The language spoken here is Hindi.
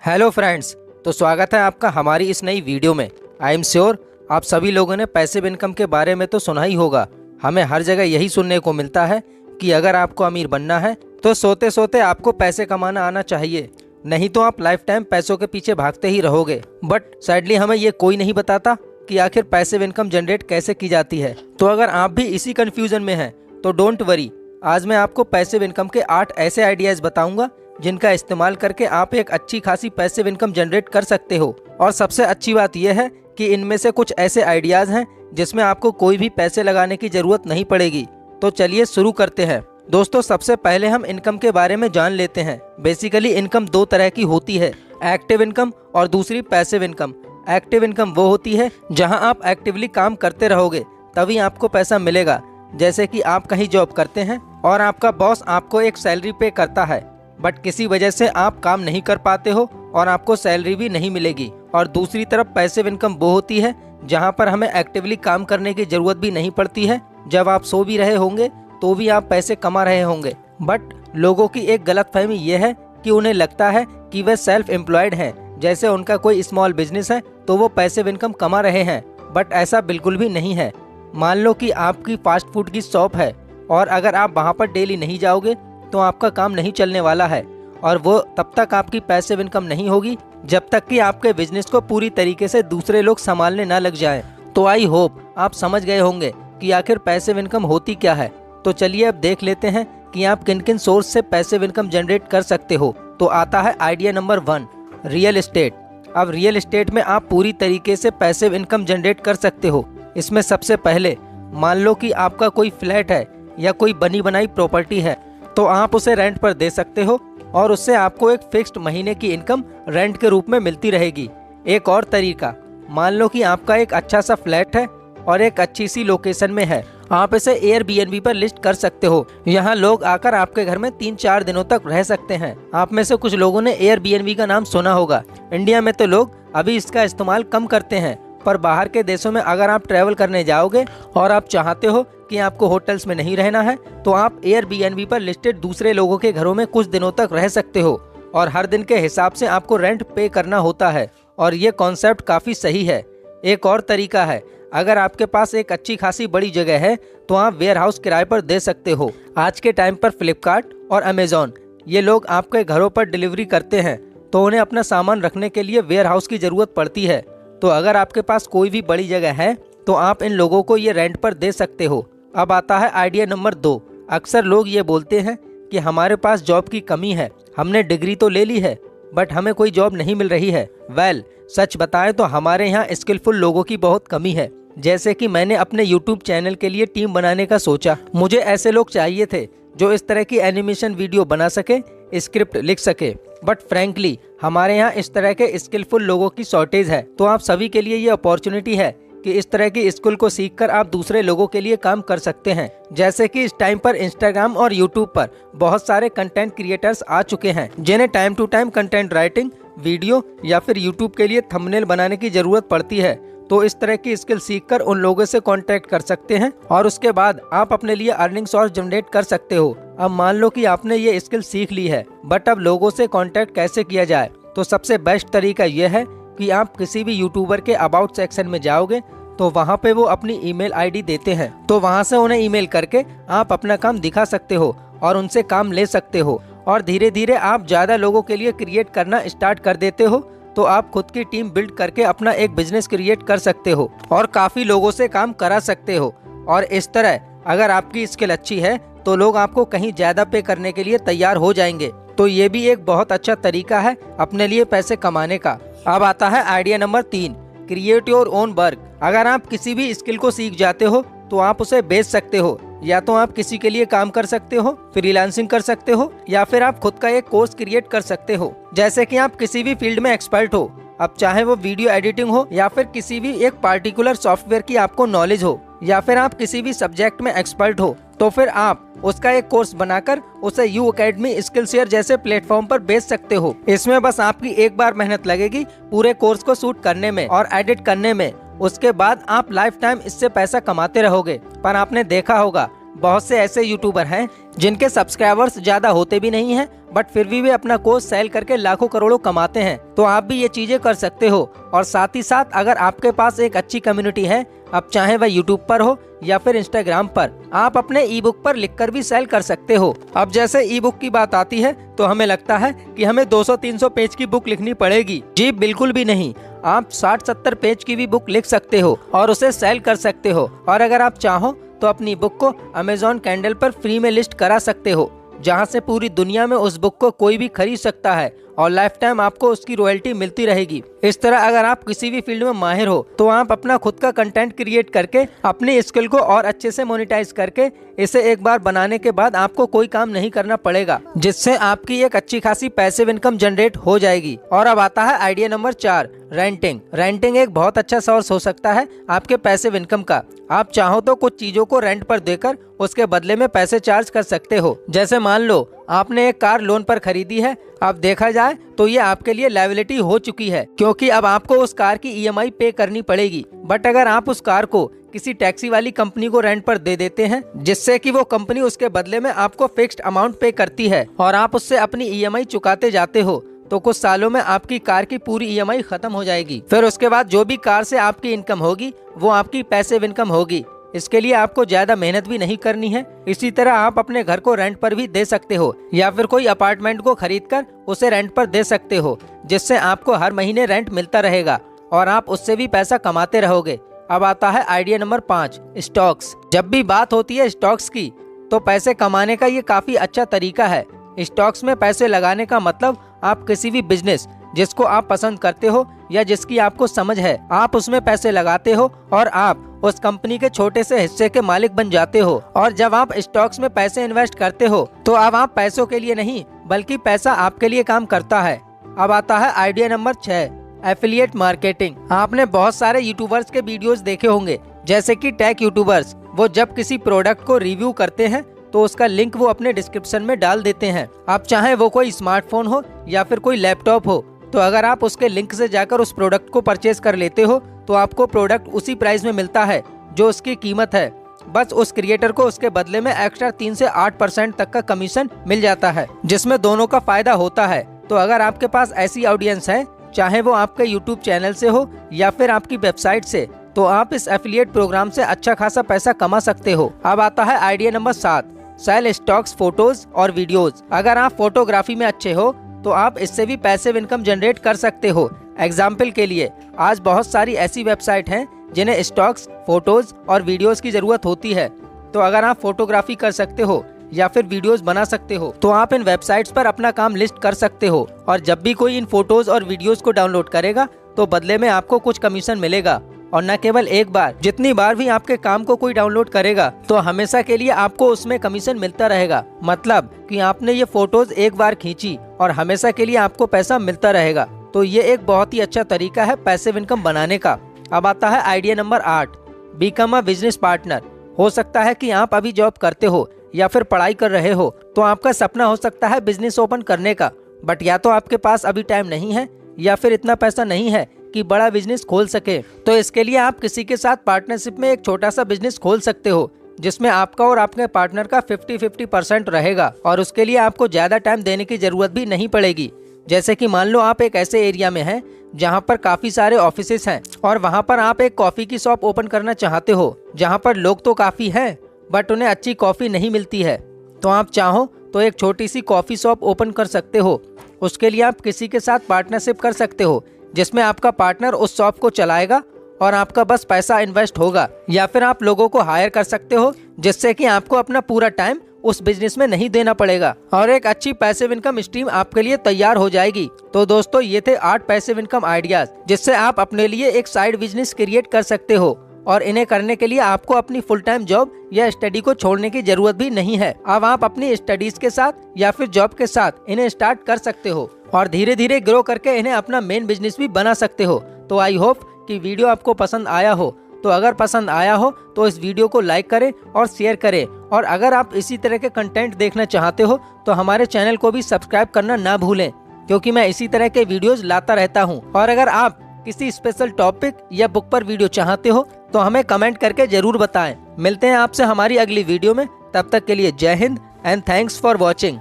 Hello friends. तो स्वागत है आपका हमारी इस नई वीडियो में। आई एम श्योर आप सभी लोगों ने पैसिव इनकम के बारे में तो सुना ही होगा। हमें हर जगह यही सुनने को मिलता है कि अगर आपको अमीर बनना है तो सोते सोते आपको पैसे कमाना आना चाहिए, नहीं तो आप लाइफ टाइम पैसों के पीछे भागते ही रहोगे। बट सैडली हमें ये कोई नहीं बताता कि आखिर पैसिव इनकम जनरेट कैसे की जाती है। तो अगर आप भी इसी कन्फ्यूजन में हैं तो डोंट वरी, आज मैं आपको पैसिव इनकम के 8 ऐसे आइडियाज़ बताऊंगा जिनका इस्तेमाल करके आप एक अच्छी खासी पैसिव इनकम जनरेट कर सकते हो। और सबसे अच्छी बात यह है कि इनमें से कुछ ऐसे आइडियाज़ हैं जिसमें आपको कोई भी पैसे लगाने की ज़रूरत नहीं पड़ेगी। तो चलिए शुरू करते हैं। दोस्तों, सबसे पहले हम इनकम के बारे में जान लेते हैं। बेसिकली इनकम दो तरह की होती है, एक्टिव इनकम और दूसरी पैसिव इनकम। एक्टिव इनकम वो होती है जहां आप एक्टिवली काम करते रहोगे तभी आपको पैसा मिलेगा। जैसे कि आप कहीं जॉब करते हैं और आपका बॉस आपको एक सैलरी पे करता है, बट किसी वजह से आप काम नहीं कर पाते हो और आपको सैलरी भी नहीं मिलेगी। और दूसरी तरफ पैसिव इनकम वो होती है जहां पर हमें एक्टिवली काम करने की ज़रूरत भी नहीं पड़ती है। जब आप सो भी रहे होंगे तो भी आप पैसे कमा रहे होंगे। बट लोगों की एक गलतफहमी ये है कि उन्हें लगता है कि वे सेल्फ एम्प्लॉयड हैं, जैसे उनका कोई स्मॉल बिजनेस है तो वो पैसिव इनकम कमा रहे हैं। बट ऐसा बिल्कुल भी नहीं है। मान लो कि आपकी फास्ट फूड की शॉप है और अगर आप वहाँ पर डेली नहीं जाओगे तो आपका काम नहीं चलने वाला है, और वो तब तक आपकी पैसिव इनकम नहीं होगी जब तक कि आपके बिजनेस को पूरी तरीके से दूसरे लोग संभालने ना लग जाएं। तो आई होप आप समझ गए होंगे कि आखिर पैसिव इनकम होती क्या है। तो चलिए अब देख लेते हैं कि आप किन किन सोर्स से पैसिव इनकम जनरेट कर सकते हो। तो आता है आइडिया नंबर 1, रियल एस्टेट। अब रियल एस्टेट में आप पूरी तरीके से पैसिव इनकम जनरेट कर सकते हो। इसमें सबसे पहले मान लो कि आपका कोई फ्लैट है या कोई बनी बनाई प्रॉपर्टी है, तो आप उसे रेंट पर दे सकते हो और उससे आपको एक फिक्स्ड महीने की इनकम रेंट के रूप में मिलती रहेगी। एक और तरीका, मान लो कि आपका एक अच्छा सा फ्लैट है और एक अच्छी सी लोकेशन में है, आप इसे एयरबीएनबी पर लिस्ट कर सकते हो। यहाँ लोग आकर आपके घर में 3-4 दिनों तक रह सकते हैं। आप में से कुछ लोगों ने एयरबीएनबी का नाम सुना होगा। इंडिया में तो लोग अभी इसका इस्तेमाल कम करते हैं, पर बाहर के देशों में अगर आप ट्रैवल करने जाओगे और आप चाहते हो कि आपको होटल्स में नहीं रहना है तो आप एयरबीएनबी पर लिस्टेड दूसरे लोगों के घरों में कुछ दिनों तक रह सकते हो और हर दिन के हिसाब से आपको रेंट पे करना होता है। और ये कॉन्सेप्ट काफ़ी सही है। एक और तरीका है, अगर आपके पास एक अच्छी खासी बड़ी जगह है तो आप वेयर हाउस किराए पर दे सकते हो। आज के टाइम पर फ्लिपकार्ट और अमेजॉन ये लोग आपके घरों पर डिलीवरी करते हैं, तो उन्हें अपना सामान रखने के लिए वेयर हाउस की ज़रूरत पड़ती है। तो अगर आपके पास कोई भी बड़ी जगह है तो आप इन लोगों को ये रेंट पर दे सकते हो। अब आता है आइडिया नंबर 2। अक्सर लोग ये बोलते हैं कि हमारे पास जॉब की कमी है, हमने डिग्री तो ले ली है बट हमें कोई जॉब नहीं मिल रही है। सच बताएं तो हमारे यहाँ स्किलफुल लोगों की बहुत कमी है। जैसे कि मैंने अपने YouTube चैनल के लिए टीम बनाने का सोचा। मुझे ऐसे लोग चाहिए थे जो इस तरह की एनिमेशन वीडियो बना सके, स्क्रिप्ट लिख सके। बट फ्रैंकली हमारे यहाँ इस तरह के स्किलफुल लोगों की शॉर्टेज है। तो आप सभी के लिए ये अपॉर्चुनिटी है कि इस तरह की स्किल को सीखकर आप दूसरे लोगों के लिए काम कर सकते हैं। जैसे कि इस टाइम पर इंस्टाग्राम और यूट्यूब पर बहुत सारे कंटेंट क्रिएटर्स आ चुके हैं जिन्हें time to time content writing, video या फिर यूट्यूब के लिए थंबनेल बनाने की जरूरत पड़ती है। तो इस तरह की स्किल सीखकर उन लोगों से कांटेक्ट कर सकते हैं और उसके बाद आप अपने लिए अर्निंग सोर्स जनरेट कर सकते हो। अब मान लो कि आपने ये स्किल सीख ली है, बट अब लोगों से कांटेक्ट कैसे किया जाए। तो सबसे बेस्ट तरीका यह है कि आप किसी भी यूट्यूबर के अबाउट सेक्शन में जाओगे तो वहाँ पे वो अपनी ईमेल आईडी देते हैं, तो वहाँ से उन्हें ईमेल करके आप अपना काम दिखा सकते हो और उनसे काम ले सकते हो। और धीरे धीरे आप ज़्यादा लोगों के लिए क्रिएट करना स्टार्ट कर देते हो, तो आप खुद की टीम बिल्ड करके अपना एक बिजनेस क्रिएट कर सकते हो और काफ़ी लोगों से काम करा सकते हो। और इस तरह अगर आपकी स्किल अच्छी है तो लोग आपको कहीं ज़्यादा पे करने के लिए तैयार हो जाएंगे। तो ये भी एक बहुत अच्छा तरीका है अपने लिए पैसे कमाने का। अब आता है idea number 3, create your own work. अगर आप किसी भी स्किल को सीख जाते हो तो आप उसे बेच सकते हो, या तो आप किसी के लिए काम कर सकते हो, फ्रीलांसिंग कर सकते हो, या फिर आप खुद का एक कोर्स क्रिएट कर सकते हो। जैसे कि आप किसी भी फील्ड में एक्सपर्ट हो, अब चाहे वो वीडियो एडिटिंग हो या फिर किसी भी एक पार्टिकुलर सॉफ्टवेयर की आपको नॉलेज हो, या फिर आप किसी भी सब्जेक्ट में एक्सपर्ट हो, तो फिर आप उसका एक कोर्स बनाकर उसे यू अकेडमी, स्किल शेयर जैसे प्लेटफॉर्म पर बेच सकते हो। इसमें बस आपकी एक बार मेहनत लगेगी पूरे कोर्स को शूट करने में और एडिट करने में। उसके बाद आप लाइफ टाइम इससे पैसा कमाते रहोगे। पर आपने देखा होगा बहुत से ऐसे यूट्यूबर हैं जिनके सब्सक्राइबर्स ज्यादा होते भी नहीं हैं, बट फिर भी वे अपना कोर्स सेल करके लाखों करोड़ों कमाते हैं। तो आप भी ये चीजें कर सकते हो। और साथ ही साथ अगर आपके पास एक अच्छी कम्युनिटी है, अब चाहे वह यूट्यूब पर हो या फिर इंस्टाग्राम पर, आप अपने ई बुक पर लिखकर भी सेल कर सकते हो। अब जैसे ई बुक की बात आती है तो हमें लगता है कि हमें 200-300 पेज की बुक लिखनी पड़ेगी। जी बिल्कुल भी नहीं, आप 60-70 पेज की भी बुक लिख सकते हो और उसे सेल कर सकते हो। और अगर आप चाहो तो अपनी बुक को अमेज़न कैंडल पर फ्री में लिस्ट करा सकते हो, जहां से पूरी दुनिया में उस बुक को कोई भी खरीद सकता है और लाइफ टाइम आपको उसकी रॉयल्टी मिलती रहेगी। इस तरह अगर आप किसी भी फील्ड में माहिर हो तो आप अपना खुद का कंटेंट क्रिएट करके अपनी स्किल को और अच्छे से मोनेटाइज करके इसे एक बार बनाने के बाद आपको कोई काम नहीं करना पड़ेगा, जिससे आपकी एक अच्छी खासी पैसिव इनकम जनरेट हो जाएगी। और अब आता है आइडिया नंबर 4, रेंटिंग। रेंटिंग एक बहुत अच्छा सोर्स हो सकता है आपके पैसिव इनकम का। आप चाहो तो कुछ चीजों को रेंट पर देकर उसके बदले में पैसे चार्ज कर सकते हो। जैसे मान लो आपने एक कार लोन पर खरीदी है। अब देखा जाए तो ये आपके लिए लायबिलिटी हो चुकी है, क्योंकि अब आपको उस कार की ईएमआई पे करनी पड़ेगी। बट अगर आप उस कार को किसी टैक्सी वाली कंपनी को रेंट पर दे देते हैं, जिससे कि वो कंपनी उसके बदले में आपको फिक्स्ड अमाउंट पे करती है और आप उससे अपनी ईएमआई चुकाते जाते हो, तो कुछ सालों में आपकी कार की पूरी ईएमआई खत्म हो जाएगी। फिर उसके बाद जो भी कार से आपकी इनकम होगी वो आपकी पैसिव इनकम होगी। इसके लिए आपको ज्यादा मेहनत भी नहीं करनी है। इसी तरह आप अपने घर को रेंट पर भी दे सकते हो या फिर कोई अपार्टमेंट को खरीदकर उसे रेंट पर दे सकते हो, जिससे आपको हर महीने रेंट मिलता रहेगा और आप उससे भी पैसा कमाते रहोगे। अब आता है आइडिया नंबर 5, स्टॉक्स। जब भी बात होती है स्टॉक्स की तो पैसे कमाने का ये काफी अच्छा तरीका है। स्टॉक्स में पैसे लगाने का मतलब आप किसी भी बिजनेस जिसको आप पसंद करते हो या जिसकी आपको समझ है, आप उसमें पैसे लगाते हो और आप उस कंपनी के छोटे से हिस्से के मालिक बन जाते हो। और जब आप स्टॉक्स में पैसे इन्वेस्ट करते हो तो अब आप पैसों के लिए नहीं बल्कि पैसा आपके लिए काम करता है। अब आता है आइडिया नंबर 6, एफिलिएट मार्केटिंग। आपने बहुत सारे यूट्यूबर्स के वीडियोस देखे होंगे, जैसे कि टेक यूट्यूबर्स। वो जब किसी प्रोडक्ट को रिव्यू करते हैं तो उसका लिंक वो अपने डिस्क्रिप्शन में डाल देते हैं। आप चाहे वो कोई स्मार्टफोन हो या फिर कोई लैपटॉप हो, तो अगर आप उसके लिंक से जाकर उस प्रोडक्ट को परचेज कर लेते हो तो आपको प्रोडक्ट उसी प्राइस में मिलता है जो उसकी कीमत है। बस उस क्रिएटर को उसके बदले में एक्स्ट्रा 3 से 8% तक का कमीशन मिल जाता है, जिसमें दोनों का फायदा होता है। तो अगर आपके पास ऐसी ऑडियंस है, चाहे वो आपके यूट्यूब चैनल से हो या फिर आपकी वेबसाइट से, तो आप इस एफिलिएट प्रोग्राम से अच्छा खासा पैसा कमा सकते हो। अब आता है idea number 7, sell stocks, photos और वीडियोज। अगर आप फोटोग्राफी में अच्छे हो तो आप इससे भी पैसिव इनकम जनरेट कर सकते हो। एग्जाम्पल के लिए आज बहुत सारी ऐसी वेबसाइट हैं जिन्हें स्टॉक्स, फोटोज और वीडियोस की जरूरत होती है। तो अगर आप फोटोग्राफी कर सकते हो या फिर वीडियोस बना सकते हो तो आप इन वेबसाइट्स पर अपना काम लिस्ट कर सकते हो। और जब भी कोई इन फोटोज और वीडियोस को डाउनलोड करेगा तो बदले में आपको कुछ कमीशन मिलेगा। और न केवल एक बार, जितनी बार भी आपके काम को कोई डाउनलोड करेगा तो हमेशा के लिए आपको उसमें कमीशन मिलता रहेगा। मतलब कि आपने ये फोटोज एक बार खींची और हमेशा के लिए आपको पैसा मिलता रहेगा। तो ये एक बहुत ही अच्छा तरीका है पैसिव इनकम बनाने का। अब आता है idea number 8, become a business partner. हो सकता है कि आप अभी जॉब करते हो या फिर पढ़ाई कर रहे हो, तो आपका सपना हो सकता है बिजनेस ओपन करने का, बट या तो आपके पास अभी टाइम नहीं है या फिर इतना पैसा नहीं है कि बड़ा बिजनेस खोल सके। तो इसके लिए आप किसी के साथ पार्टनरशिप में एक छोटा सा बिजनेस खोल सकते हो, जिसमें आपका और आपके पार्टनर का 50-50% रहेगा और उसके लिए आपको ज्यादा टाइम देने की जरूरत भी नहीं पड़ेगी। जैसे कि मान लो आप एक ऐसे एरिया में हैं जहां पर काफी सारे ऑफिसेस हैं और वहां पर आप एक कॉफी की शॉप ओपन करना चाहते हो, जहां पर लोग तो काफी हैं बट उन्हें अच्छी कॉफी नहीं मिलती है। तो आप चाहो तो एक छोटी सी कॉफी शॉप ओपन कर सकते हो। उसके लिए आप किसी के साथ पार्टनरशिप कर सकते हो, जिसमें आपका पार्टनर उस शॉप को चलाएगा और आपका बस पैसा इन्वेस्ट होगा। या फिर आप लोगों को हायर कर सकते हो, जिससे कि आपको अपना पूरा टाइम उस बिजनेस में नहीं देना पड़ेगा और एक अच्छी पैसिव इनकम स्ट्रीम आपके लिए तैयार हो जाएगी। तो दोस्तों, ये थे 8 पैसिव इनकम आइडियाज, जिससे आप अपने लिए एक साइड बिजनेस क्रिएट कर सकते हो। और इन्हें करने के लिए आपको अपनी फुल टाइम जॉब या स्टडी को छोड़ने की जरूरत भी नहीं है। अब आप अपनी स्टडीज के साथ या फिर जॉब के साथ इन्हें स्टार्ट कर सकते हो और धीरे धीरे ग्रो करके इन्हें अपना मेन बिजनेस भी बना सकते हो। तो आई होप कि वीडियो आपको पसंद आया हो। तो अगर पसंद आया हो तो इस वीडियो को लाइक करें और शेयर करें। और अगर आप इसी तरह के कंटेंट देखना चाहते हो तो हमारे चैनल को भी सब्सक्राइब करना ना भूलें, क्योंकि मैं इसी तरह के वीडियोस लाता रहता हूं। और अगर आप किसी स्पेशल टॉपिक या बुक पर वीडियो चाहते हो तो हमें कमेंट करके जरूर बताएं। मिलते हैं आपसे हमारी अगली वीडियो में। तब तक के लिए जय Hind and thanks for watching.